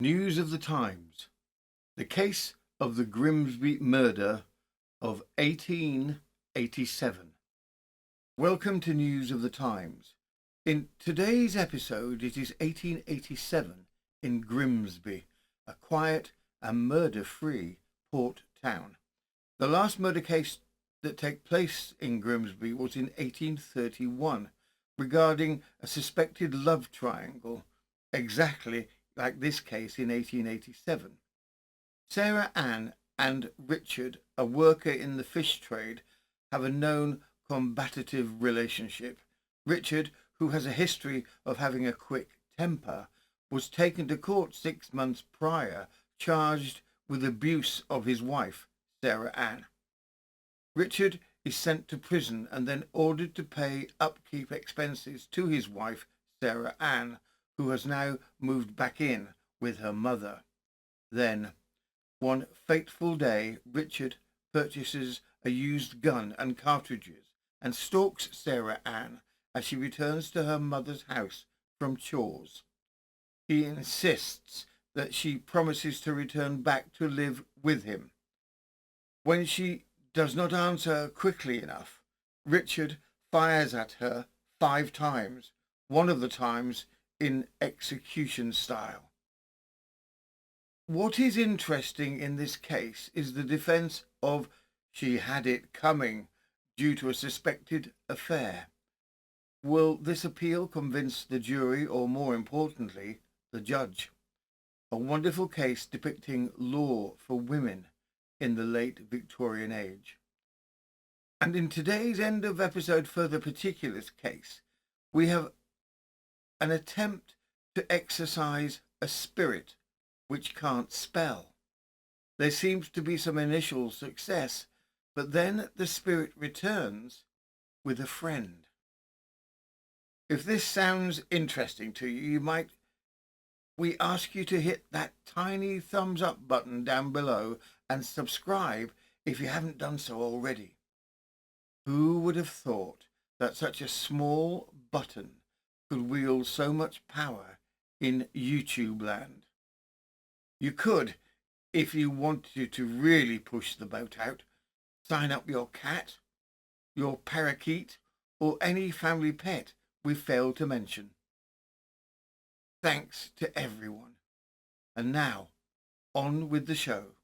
News of the Times. The case of the Grimsby murder of 1887. Welcome to News of the Times. In today's episode, it is 1887 in Grimsby, a quiet and murder-free port town. The last murder case that took place in Grimsby was in 1831, regarding a suspected love triangle, exactly like this case in 1887. Sarah Ann and Richard, a worker in the fish trade, have a known combative relationship. Richard, who has a history of having a quick temper, was taken to court 6 months prior, charged with abuse of his wife, Sarah Ann. Richard is sent to prison and then ordered to pay upkeep expenses to his wife, Sarah Ann, who has now moved back in with her mother. Then, one fateful day, Richard purchases a used gun and cartridges and stalks Sarah Ann as she returns to her mother's house from chores. He insists that she promises to return back to live with him. When she does not answer quickly enough, Richard fires at her 5 times, one of the times in execution style. What is interesting in this case is the defense of she had it coming due to a suspected affair. Will this appeal convince the jury or, more importantly, the judge? A wonderful case depicting law for women in the late Victorian age. And in today's end of episode further particulars case, we have an attempt to exorcise a spirit which can't spell. There seems to be some initial success, but then the spirit returns with a friend. If this sounds interesting to you, we ask you to hit that tiny thumbs up button down below and subscribe if you haven't done so already. Who would have thought that such a small button could wield so much power in YouTube land? You could, if you wanted to really push the boat out, sign up your cat, your parakeet, or any family pet we failed to mention. Thanks to everyone. And now, on with the show.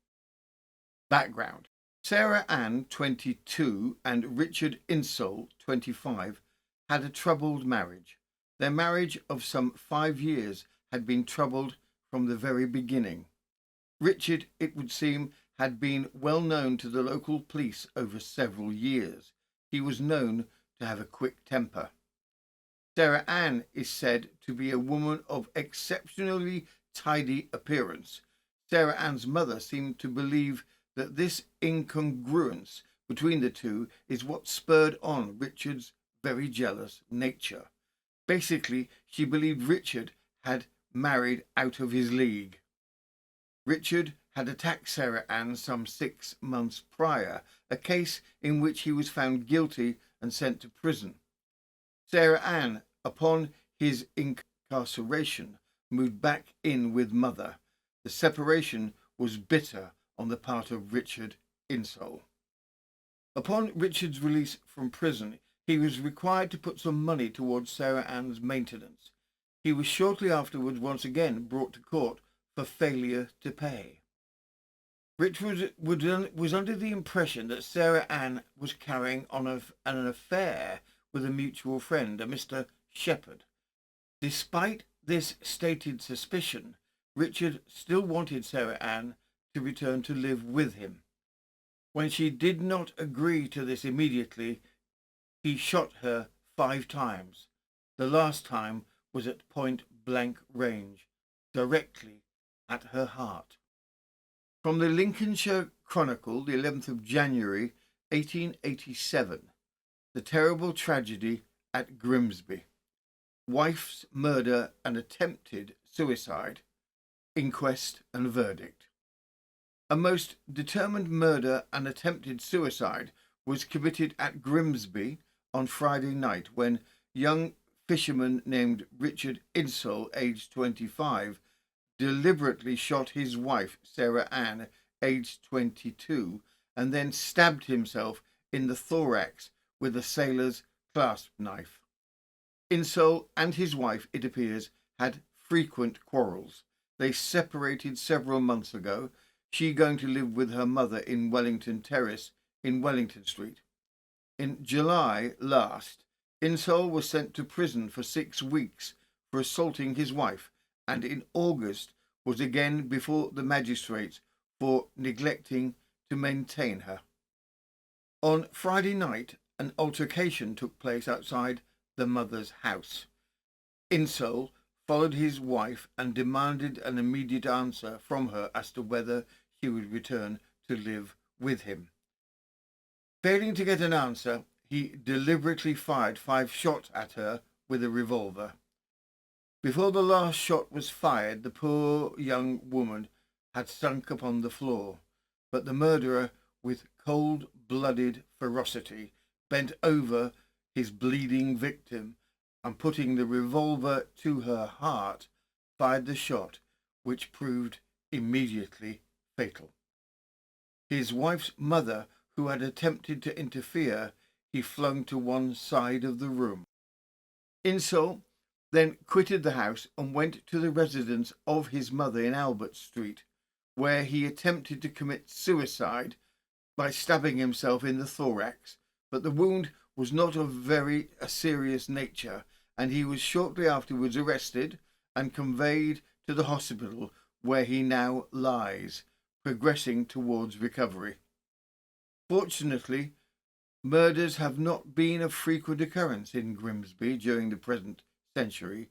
Background. Sarah Ann, 22, and Richard Insole, 25, had a troubled marriage. Their marriage of some 5 years had been troubled from the very beginning. Richard, it would seem, had been well known to the local police over several years. He was known to have a quick temper. Sarah Ann is said to be a woman of exceptionally tidy appearance. Sarah Ann's mother seemed to believe that this incongruence between the two is what spurred on Richard's very jealous nature. Basically, she believed Richard had married out of his league. Richard had attacked Sarah Ann some 6 months prior, a case in which he was found guilty and sent to prison. Sarah Ann, upon his incarceration, moved back in with mother. The separation was bitter on the part of Richard Insole. Upon Richard's release from prison, he was required to put some money towards Sarah Ann's maintenance. He was shortly afterwards once again brought to court for failure to pay. Richard was under the impression that Sarah Ann was carrying on an affair with a mutual friend, a Mr. Shepherd. Despite this stated suspicion, Richard still wanted Sarah Ann to return to live with him. When she did not agree to this immediately, he shot her 5 times. The last time was at point-blank range, directly at her heart. From the Lincolnshire Chronicle, the 11th of January, 1887, the terrible tragedy at Grimsby. Wife's murder and attempted suicide. Inquest and verdict. A most determined murder and attempted suicide was committed at Grimsby on Friday night when young fisherman named Richard Insole, aged 25, deliberately shot his wife, Sarah Ann, aged 22, and then stabbed himself in the thorax with a sailor's clasp knife. Insole and his wife, it appears, had frequent quarrels. They separated several months ago, she going to live with her mother in Wellington Terrace in Wellington Street. In July last, Insole was sent to prison for 6 weeks for assaulting his wife, and in August was again before the magistrates for neglecting to maintain her. On Friday night, an altercation took place outside the mother's house. Insole followed his wife and demanded an immediate answer from her as to whether she would return to live with him. Failing to get an answer, he deliberately fired 5 shots at her with a revolver. Before the last shot was fired, the poor young woman had sunk upon the floor, but the murderer, with cold-blooded ferocity, bent over his bleeding victim and, putting the revolver to her heart, fired the shot, which proved immediately fatal. His wife's mother, who had attempted to interfere, he flung to one side of the room. Insole then quitted the house and went to the residence of his mother in Albert Street, where he attempted to commit suicide by stabbing himself in the thorax, but the wound was not of very serious nature, and he was shortly afterwards arrested and conveyed to the hospital, where he now lies, progressing towards recovery. Fortunately, murders have not been of frequent occurrence in Grimsby during the present century.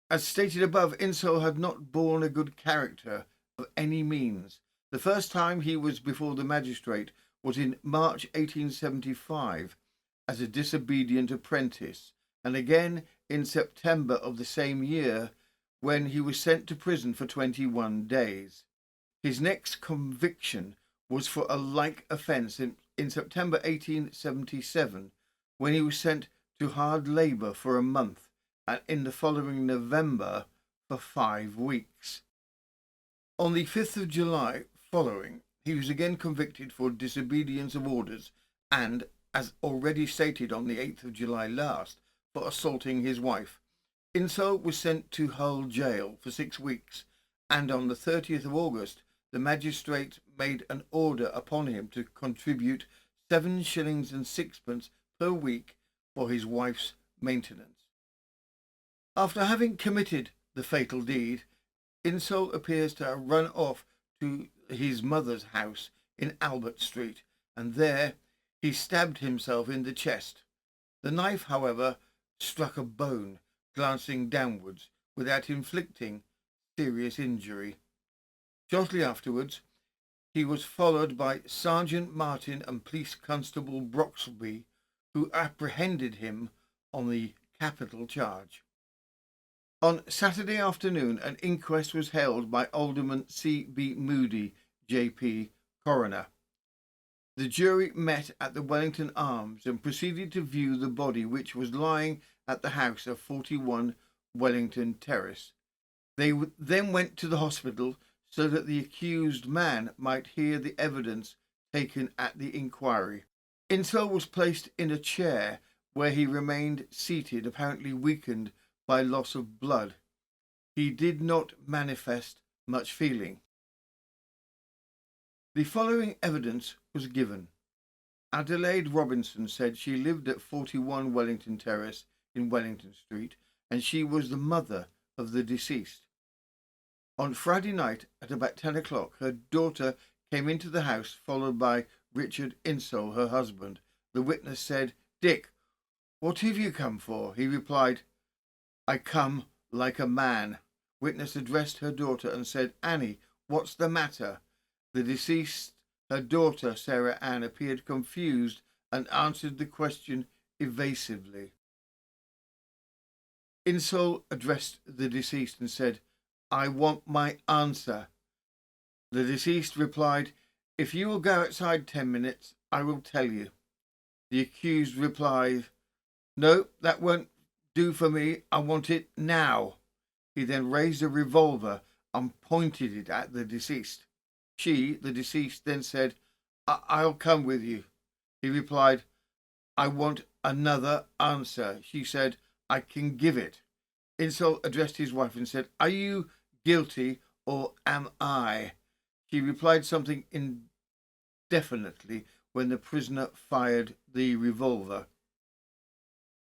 As stated above, Insole had not borne a good character of any means. The first time he was before the magistrate was in March 1875 as a disobedient apprentice, and again in September of the same year when he was sent to prison for 21 days. His next conviction was for a like offence in September 1877, when he was sent to hard labour for a month, and in the following November for 5 weeks. On the 5th of July following, he was again convicted for disobedience of orders and, as already stated on the 8th of July last, for assaulting his wife. Insole was sent to Hull jail for 6 weeks, and on the 30th of August the magistrate made an order upon him to contribute 7 shillings and 6pence per week for his wife's maintenance. After having committed the fatal deed, Insole appears to have run off to his mother's house in Albert Street, and there he stabbed himself in the chest. The knife, however, struck a bone, glancing downwards, without inflicting serious injury. Shortly afterwards, he was followed by Sergeant Martin and Police Constable Broxby, who apprehended him on the capital charge. On Saturday afternoon, an inquest was held by Alderman C.B. Moody, J.P., coroner. The jury met at the Wellington Arms and proceeded to view the body, which was lying at the house of 41 Wellington Terrace. They then went to the hospital so that the accused man might hear the evidence taken at the inquiry. Insole was placed in a chair where he remained seated, apparently weakened by loss of blood. He did not manifest much feeling. The following evidence was given. Adelaide Robinson said she lived at 41 Wellington Terrace in Wellington Street, and she was the mother of the deceased. On Friday night at about 10 o'clock, her daughter came into the house, followed by Richard Insole, her husband. The witness said, "Dick, what have you come for?" He replied, "I come like a man." Witness addressed her daughter and said, "Annie, what's the matter?" The deceased, her daughter, Sarah Ann, appeared confused and answered the question evasively. Insole addressed the deceased and said, "I want my answer." The deceased replied, "If you will go outside 10 minutes, I will tell you." The accused replied, "No, that won't do for me. I want it now." He then raised a revolver and pointed it at the deceased. She, the deceased, then said, I'll come with you. He replied, I want another answer. She said, I can give it. Insult addressed his wife and said, Are you guilty or am I? She replied something indefinitely when the prisoner fired the revolver.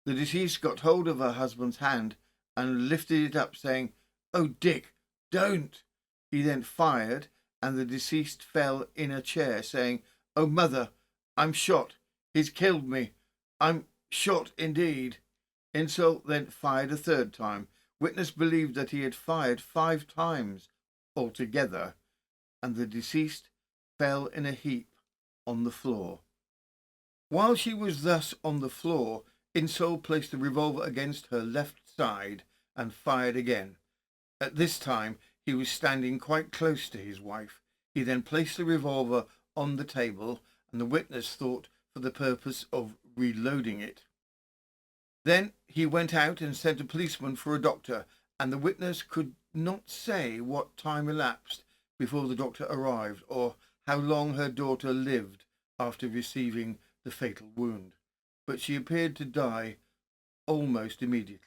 The deceased got hold of her husband's hand and lifted it up, saying, Oh, Dick, don't. He then fired, and the deceased fell in a chair, saying, Oh, mother, I'm shot. He's killed me. I'm shot indeed. Insult then fired a third time. Witness believed that he had fired 5 times altogether, and the deceased fell in a heap on the floor. While she was thus on the floor, Insole placed the revolver against her left side and fired again. At this time, he was standing quite close to his wife. He then placed the revolver on the table, and the witness thought for the purpose of reloading it. Then he went out and sent a policeman for a doctor, and the witness could not say what time elapsed before the doctor arrived or how long her daughter lived after receiving the fatal wound, but she appeared to die almost immediately.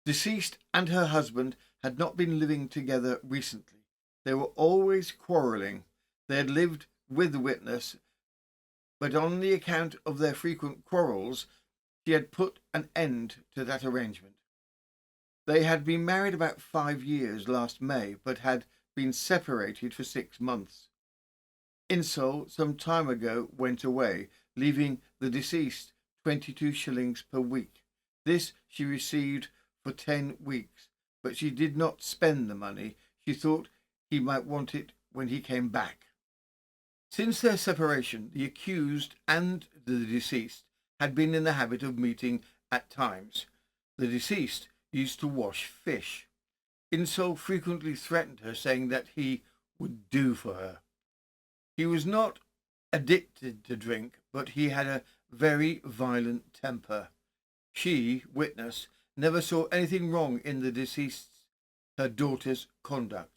Deceased and her husband had not been living together recently. They were always quarrelling. They had lived with the witness, but on the account of their frequent quarrels, she had put an end to that arrangement. They had been married about 5 years last May, but had been separated for 6 months. Insole some time ago went away, leaving the deceased 22 shillings per week. This she received for 10 weeks, but she did not spend the money. She thought he might want it when he came back. Since their separation, the accused and the deceased had been in the habit of meeting at times. The deceased used to wash fish. Insole frequently threatened her, saying that he would do for her. He was not addicted to drink, but he had a very violent temper. She, witness, never saw anything wrong in the deceased's, her daughter's, conduct.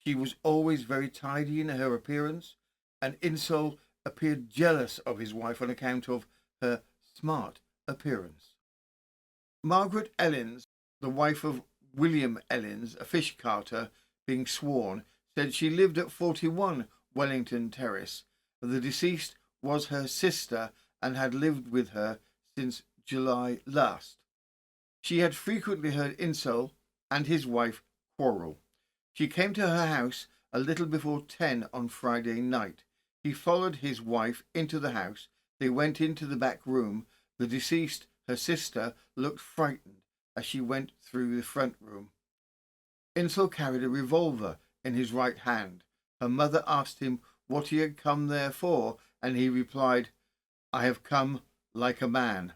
She was always very tidy in her appearance, and Insole appeared jealous of his wife on account of her smart appearance. Margaret Ellins, the wife of William Ellins, a fish carter, being sworn, said she lived at 41 Wellington Terrace. The deceased was her sister and had lived with her since July last. She had frequently heard Insole and his wife quarrel. She came to her house a little before 10 on Friday night. He followed his wife into the house. They went into the back room. The deceased, her sister, looked frightened as she went through the front room. Insole carried a revolver in his right hand. Her mother asked him what he had come there for, and he replied, I have come like a man.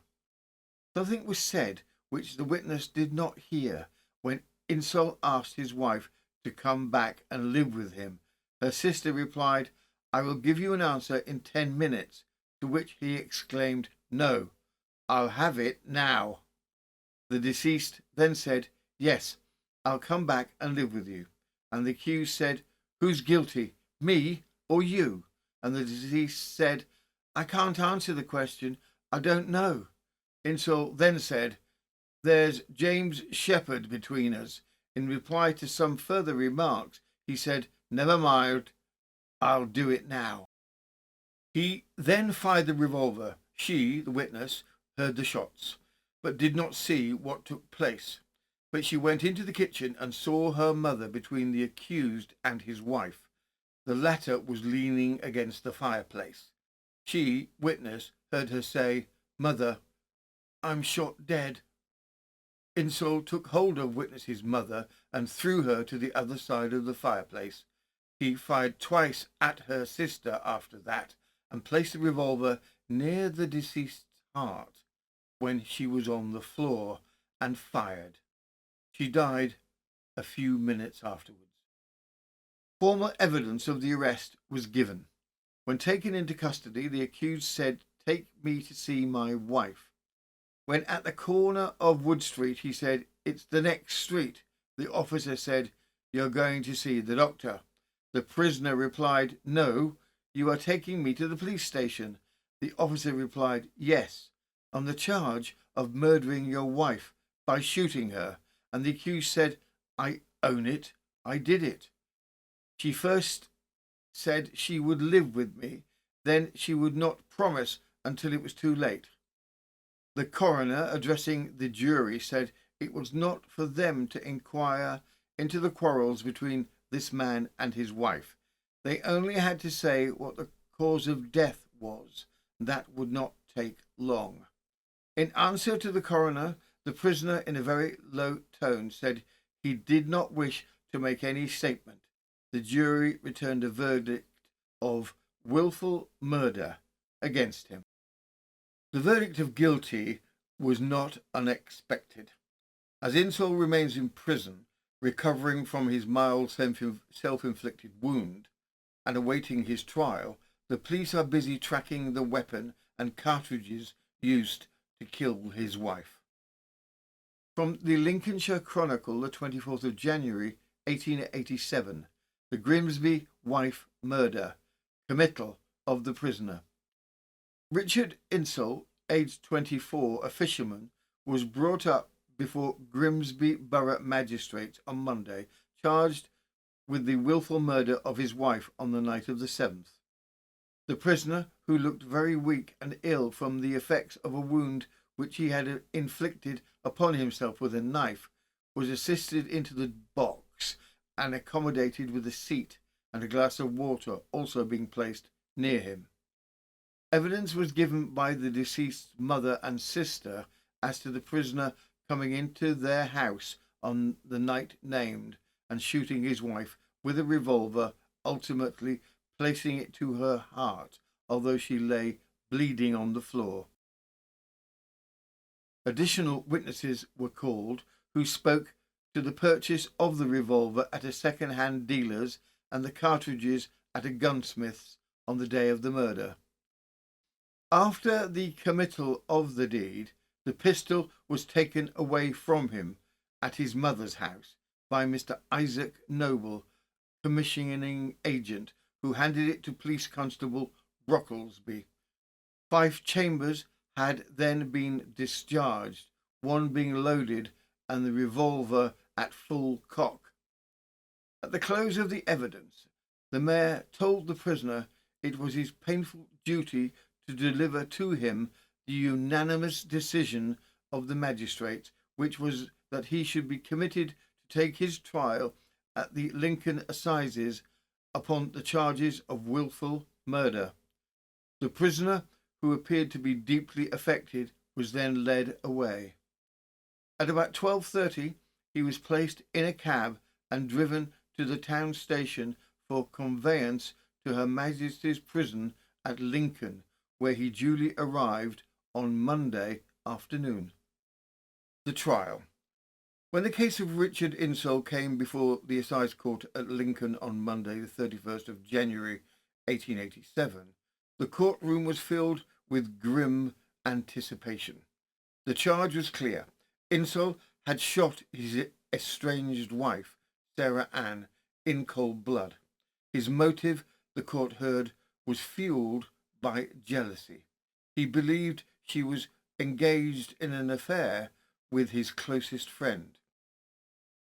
Something was said which the witness did not hear when Insole asked his wife to come back and live with him. Her sister replied, I will give you an answer in 10 minutes, to which he exclaimed, No, I'll have it now. The deceased then said, Yes, I'll come back and live with you. And the accused said, Who's guilty, me or you? And the deceased said, I can't answer the question. I don't know. Insole then said, There's James Shepherd between us. In reply to some further remarks, he said, Never mind, I'll do it now. He then fired the revolver. She, the witness, heard the shots, but did not see what took place. But she went into the kitchen and saw her mother between the accused and his wife. The latter was leaning against the fireplace. She, witness, heard her say, Mother, I'm shot dead. Insole took hold of witness's mother and threw her to the other side of the fireplace. He fired twice at her sister after that and placed the revolver near the deceased's heart when she was on the floor and fired. She died a few minutes afterwards. Formal evidence of the arrest was given. When taken into custody, the accused said, Take me to see my wife. When at the corner of Wood Street, he said, It's the next street. The officer said, You're going to see the doctor." The prisoner replied, "No, you are taking me to the police station." The officer replied, "Yes, on the charge of murdering your wife by shooting her." And the accused said, "I own it. I did it. She first said she would live with me, then she would not promise until it was too late." The coroner, addressing the jury, said it was not for them to inquire into the quarrels between this man and his wife. They only had to say what the cause of death was. That would not take long. In answer to the coroner, the prisoner, in a very low tone, said he did not wish to make any statement. The jury returned a verdict of willful murder against him. The verdict of guilty was not unexpected. As Insall remains in prison, recovering from his mild self-inflicted wound and awaiting his trial, the police are busy tracking the weapon and cartridges used to kill his wife. From the Lincolnshire Chronicle, the 24th of January, 1887, the Grimsby wife murder, committal of the prisoner. Richard Insall, aged 24, a fisherman, was brought up before Grimsby Borough magistrates on Monday, charged with the wilful murder of his wife on the night of the 7th. The prisoner, who looked very weak and ill from the effects of a wound which he had inflicted upon himself with a knife, was assisted into the box and accommodated with a seat and a glass of water also being placed near him. Evidence was given by the deceased's mother and sister as to the prisoner coming into their house on the night named and shooting his wife with a revolver, ultimately placing it to her heart, although she lay bleeding on the floor. Additional witnesses were called, who spoke to the purchase of the revolver at a second-hand dealer's and the cartridges at a gunsmith's on the day of the murder. After the committal of the deed, the pistol was taken away from him at his mother's house by Mr. Isaac Noble, commissioning agent, who handed it to Police Constable Brocklesby. 5 chambers had then been discharged, one being loaded and the revolver at full cock. At the close of the evidence, the mayor told the prisoner it was his painful duty to deliver to him the unanimous decision of the magistrates, which was that he should be committed to take his trial at the Lincoln Assizes upon the charges of wilful murder. The prisoner, who appeared to be deeply affected, was then led away. At about 12:30, he was placed in a cab and driven to the town station for conveyance to Her Majesty's prison at Lincoln, where he duly arrived on Monday afternoon. The trial. When the case of Richard Insall came before the Assize Court at Lincoln on Monday, the 31st of January, 1887, the courtroom was filled with grim anticipation. The charge was clear. Insall had shot his estranged wife, Sarah Ann, in cold blood. His motive, the court heard, was fueled by jealousy. He believed she was engaged in an affair with his closest friend.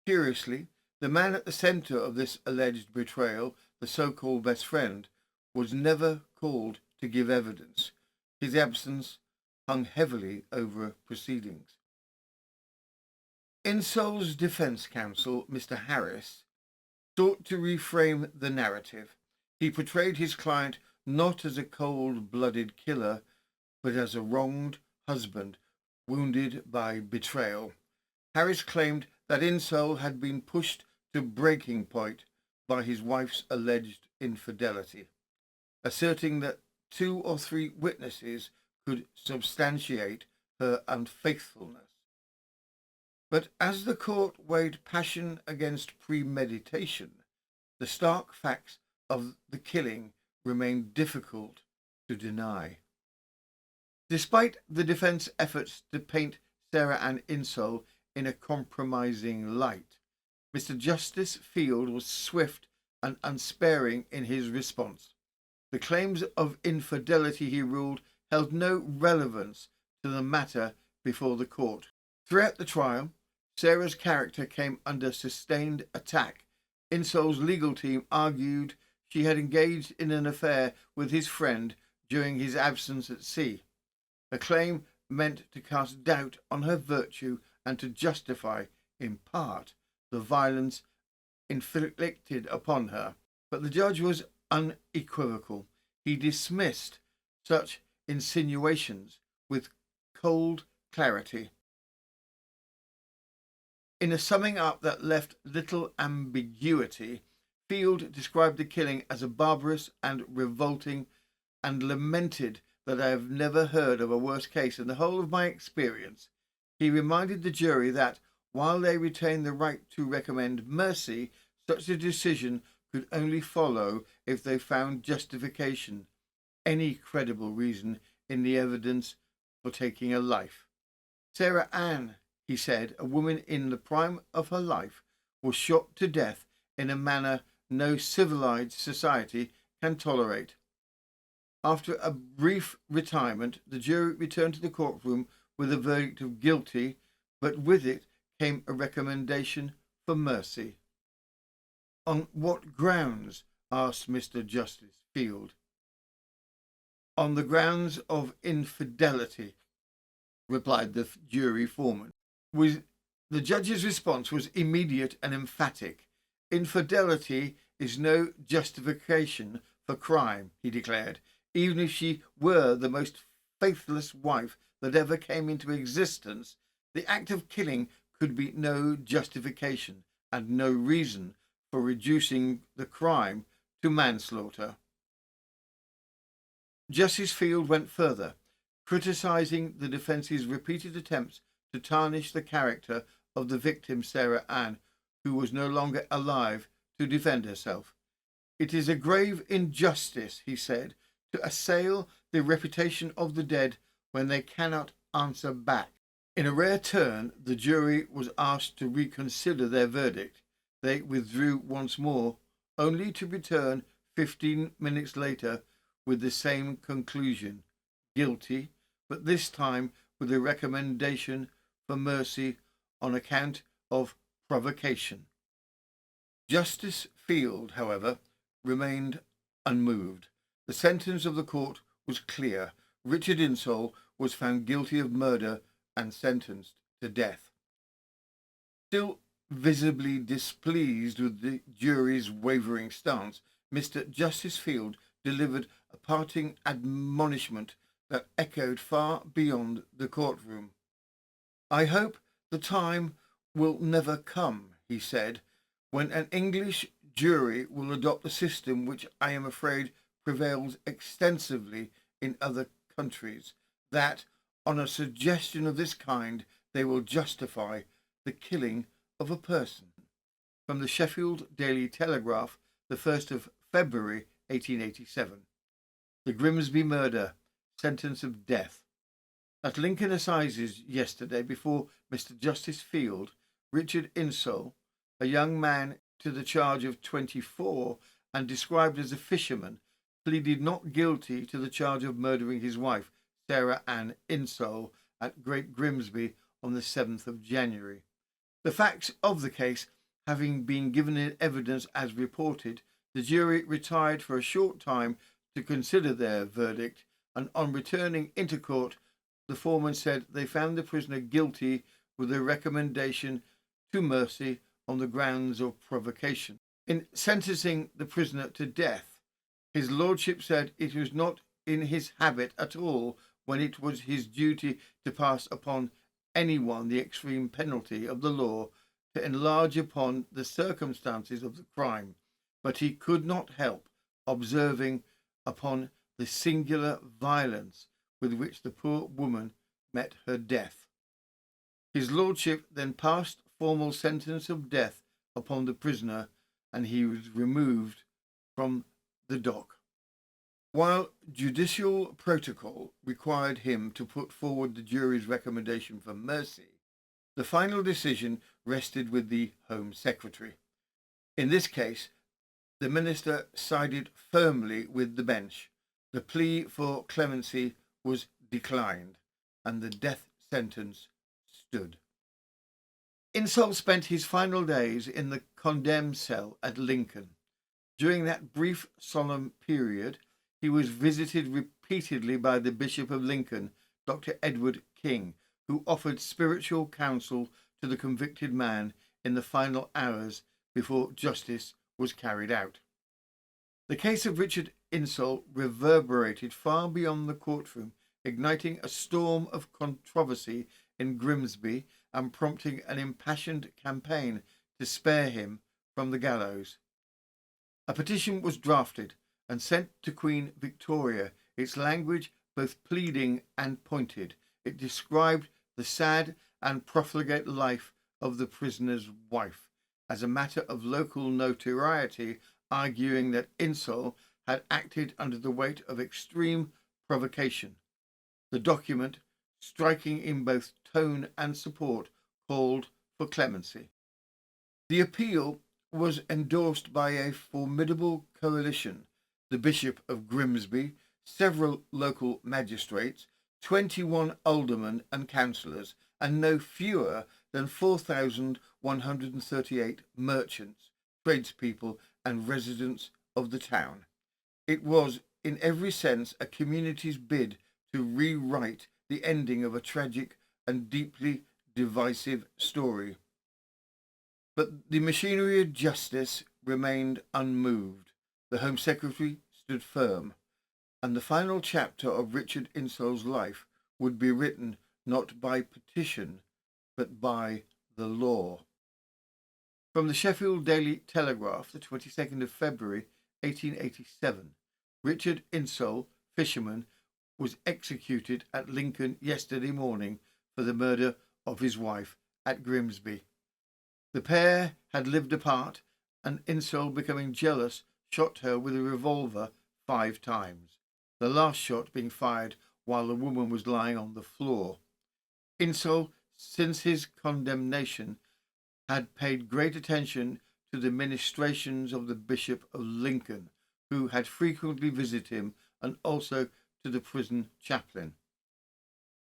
Curiously, the man at the centre of this alleged betrayal, the so-called best friend, was never called to give evidence. His absence hung heavily over proceedings. Insall's defence counsel, Mr. Harris, sought to reframe the narrative. He portrayed his client not as a cold-blooded killer, but as a wronged husband wounded by betrayal. Harris claimed that Insall had been pushed to breaking point by his wife's alleged infidelity, asserting that 2 or 3 witnesses could substantiate her unfaithfulness. But as the court weighed passion against premeditation, the stark facts of the killing remained difficult to deny. Despite the defense efforts to paint Sarah Ann Insall in a compromising light, Mr. Justice Field was swift and unsparing in his response. The claims of infidelity, he ruled, held no relevance to the matter before the court. Throughout the trial, Sarah's character came under sustained attack. Insol's legal team argued she had engaged in an affair with his friend during his absence at sea. The claim meant to cast doubt on her virtue and to justify, in part, the violence inflicted upon her. But the judge was unequivocal. He dismissed such insinuations with cold clarity. In a summing up that left little ambiguity, Field described the killing as a barbarous and revolting, and lamented that I have never heard of a worse case in the whole of my experience. He reminded the jury that, while they retain the right to recommend mercy, such a decision could only follow if they found justification, any credible reason in the evidence for taking a life. Sarah Ann, he said, a woman in the prime of her life, was shot to death in a manner no civilized society can tolerate. After a brief retirement, the jury returned to the courtroom with a verdict of guilty, but with it came a recommendation for mercy. On what grounds? Asked Mr. Justice Field. On the grounds of infidelity, replied the jury foreman. The judge's response was immediate and emphatic. Infidelity is no justification for crime, he declared. Even if she were the most faithless wife that ever came into existence, the act of killing could be no justification and no reason for reducing the crime to manslaughter. Justice Field went further, criticizing the defence's repeated attempts to tarnish the character of the victim, Sarah Ann, who was no longer alive to defend herself. It is a grave injustice, he said, to assail the reputation of the dead when they cannot answer back. In a rare turn, the jury was asked to reconsider their verdict. They withdrew once more, only to return 15 minutes later with the same conclusion: guilty, but this time with a recommendation for mercy on account of provocation. Justice Field, however, remained unmoved. The sentence of the court was clear. Richard Insol was found guilty of murder and sentenced to death. Still visibly displeased with the jury's wavering stance, Mr. Justice Field delivered a parting admonishment that echoed far beyond the courtroom. I hope the time will never come, he said, when an English jury will adopt a system which I am afraid prevails extensively in other countries, that on a suggestion of this kind they will justify the killing of a person. From the Sheffield Daily Telegraph, the 1st of February 1887. The Grimsby Murder, sentence of death. At Lincoln Assizes yesterday, before Mr. Justice Field, Richard Insol, a young man to the charge of 24 and described as a fisherman, pleaded not guilty to the charge of murdering his wife, Sarah Ann Insol, at Great Grimsby on the 7th of January. The facts of the case having been given in evidence as reported, the jury retired for a short time to consider their verdict, and on returning into court, the foreman said they found the prisoner guilty with a recommendation to mercy on the grounds of provocation. In sentencing the prisoner to death, his lordship said it was not in his habit at all, when it was his duty to pass upon anyone the extreme penalty of the law, to enlarge upon the circumstances of the crime, but he could not help observing upon the singular violence with which the poor woman met her death. His lordship then passed formal sentence of death upon the prisoner, and he was removed from the dock. While judicial protocol required him to put forward the jury's recommendation for mercy, The final decision rested with the Home Secretary. In this case, the minister sided firmly with the bench. The plea for clemency was declined, and the death sentence stood. Insull spent his final days in the condemned cell at Lincoln. During that brief, solemn period, he was visited repeatedly by the Bishop of Lincoln, Dr. Edward King, who offered spiritual counsel to the convicted man in the final hours before justice was carried out. The case of Richard Insull reverberated far beyond the courtroom, igniting a storm of controversy in Grimsby and prompting an impassioned campaign to spare him from the gallows. A petition was drafted and sent to Queen Victoria, its language both pleading and pointed. It described the sad and profligate life of the prisoner's wife as a matter of local notoriety, arguing that Insull had acted under the weight of extreme provocation. The document, striking in both tone and support, called for clemency. The appeal was endorsed by a formidable coalition: the Bishop of Grimsby, several local magistrates, 21 aldermen and councillors, and no fewer than 4,138 merchants, tradespeople, and residents of the town. It was, in every sense, a community's bid to rewrite the ending of a tragic and deeply divisive story. But the machinery of justice remained unmoved. The Home Secretary stood firm, and the final chapter of Richard Insull's life would be written not by petition, but by the law. From the Sheffield Daily Telegraph, the 22nd of February, 1887, Richard Insull, fisherman, was executed at Lincoln yesterday morning for the murder of his wife at Grimsby. The pair had lived apart, and Insull, becoming jealous, shot her with a revolver 5 times, the last shot being fired while the woman was lying on the floor. Insull, since his condemnation, had paid great attention to the ministrations of the Bishop of Lincoln, who had frequently visited him, and also to the prison chaplain.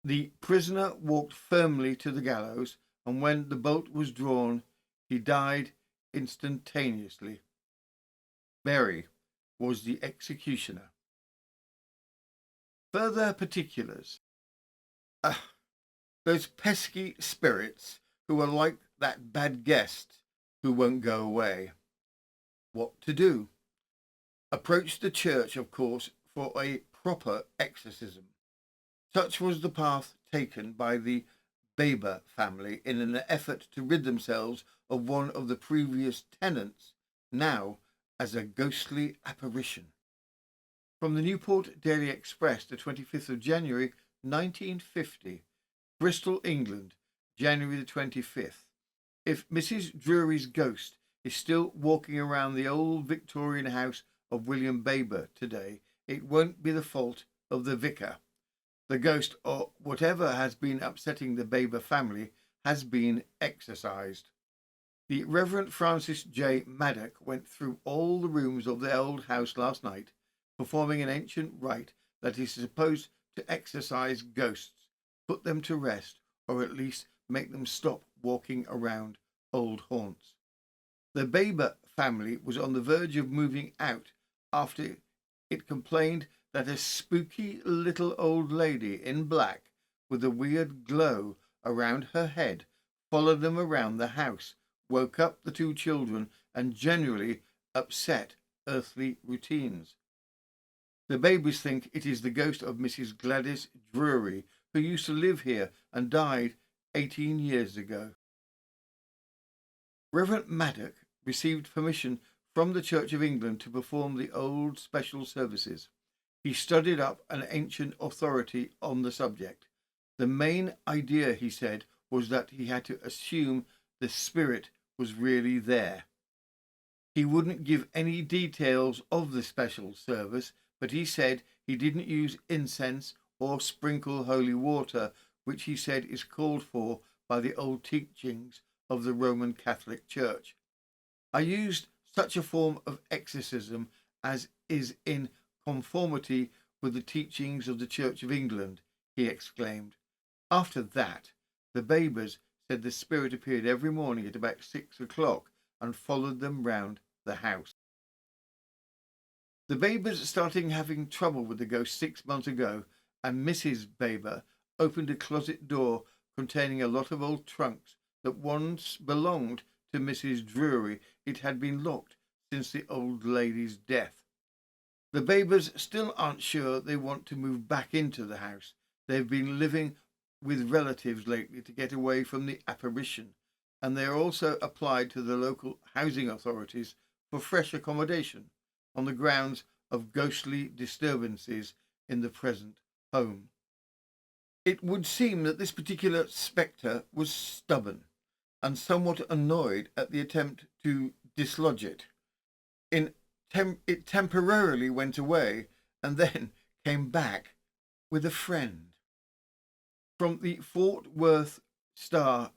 The prisoner walked firmly to the gallows, and when the bolt was drawn, he died instantaneously. Berry was the executioner. Further particulars. Those pesky spirits who are like that bad guest who won't go away. What to do? Approach the church, of course, for a proper exorcism. Such was the path taken by the Baber family in an effort to rid themselves of one of the previous tenants, now as a ghostly apparition. From the Newport Daily Express, the 25th of January, 1950. Bristol, England, January the 25th. If Mrs. Drury's ghost is still walking around the old Victorian house of William Baber today, it won't be the fault of the vicar. The ghost, or whatever has been upsetting the Baber family, has been exorcised. The Reverend Francis J. Maddock went through all the rooms of the old house last night, performing an ancient rite that is supposed to exorcise ghosts, put them to rest, or at least make them stop walking around old haunts. The Baber family was on the verge of moving out after it complained that a spooky little old lady in black with a weird glow around her head followed them around the house, woke up the 2 children, and generally upset earthly routines. The Babers think it is the ghost of Mrs. Gladys Drury, who used to live here and died 18 years ago. Reverend Maddock received permission from the Church of England to perform the old special services. He studied up an ancient authority on the subject. The main idea, he said, was that he had to assume the spirit was really there. He wouldn't give any details of the special service, but he said he didn't use incense or sprinkle holy water, which he said is called for by the old teachings of the Roman Catholic Church. I used such a form of exorcism as is in conformity with the teachings of the Church of England, he exclaimed. After that, the Babers said the spirit appeared every morning at about 6 o'clock and followed them round the house. The Babers started having trouble with the ghost 6 months ago, and Mrs. Baber opened a closet door containing a lot of old trunks that once belonged to Mrs. Drury. It had been locked since the old lady's death. The Babers still aren't sure they want to move back into the house. They've been living with relatives lately to get away from the apparition, and they are also applied to the local housing authorities for fresh accommodation on the grounds of ghostly disturbances in the present home. It would seem that this particular spectre was stubborn and somewhat annoyed at the attempt to dislodge it. It temporarily went away and then came back with a friend. From the Fort Worth Star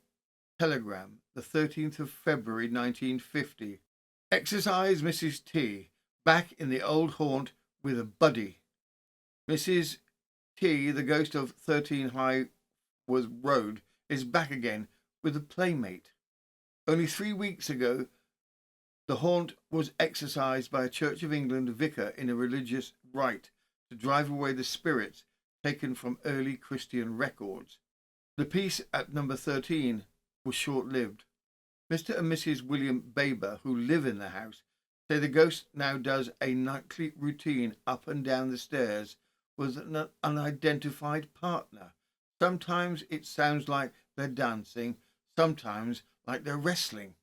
Telegram, the 13th of February 1950. Exercise Mrs. T. back in the old haunt with a buddy. Mrs. T, the ghost of 13 Highworth Road, is back again with a playmate. Only 3 weeks ago, the haunt was exorcised by a Church of England vicar in a religious rite to drive away the spirits taken from early Christian records. The peace at number 13 was short-lived. Mr. and Mrs. William Baber, who live in the house, say the ghost now does a nightly routine up and down the stairs with an unidentified partner. Sometimes it sounds like they're dancing, sometimes like they're wrestling.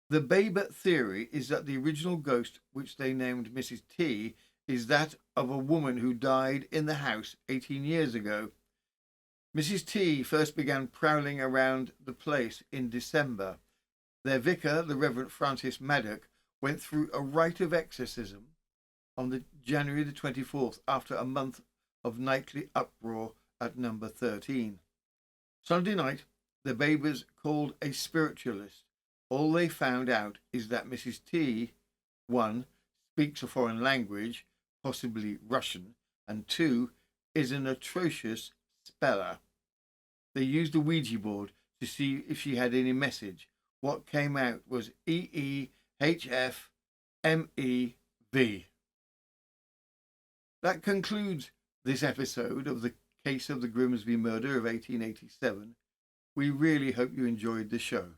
The Baber theory is that the original ghost, which they named Mrs. T, is that of a woman who died in the house 18 years ago. Mrs. T first began prowling around the place in December. Their vicar, the Reverend Francis Maddock, went through a rite of exorcism on January the 24th after a month of nightly uproar at number 13. Sunday night, the Babers called a spiritualist. All they found out is that Mrs. T, 1, speaks a foreign language, possibly Russian, and 2, is an atrocious speller. They used a Ouija board to see if she had any message. What came out was EEHFMEV. That concludes this episode of the case of the Grimsby Murder of 1887. We really hope you enjoyed the show.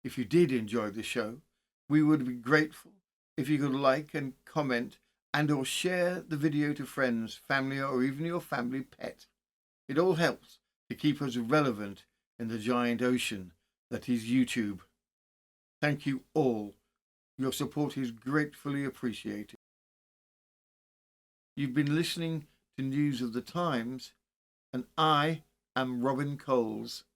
If you did enjoy the show, we would be grateful if you could like and comment and or share the video to friends, family, or even your family pet. It all helps to keep us relevant in the giant ocean that is YouTube. Thank you all. Your support is gratefully appreciated. You've been listening to News of the Times, and I am Robin Coles.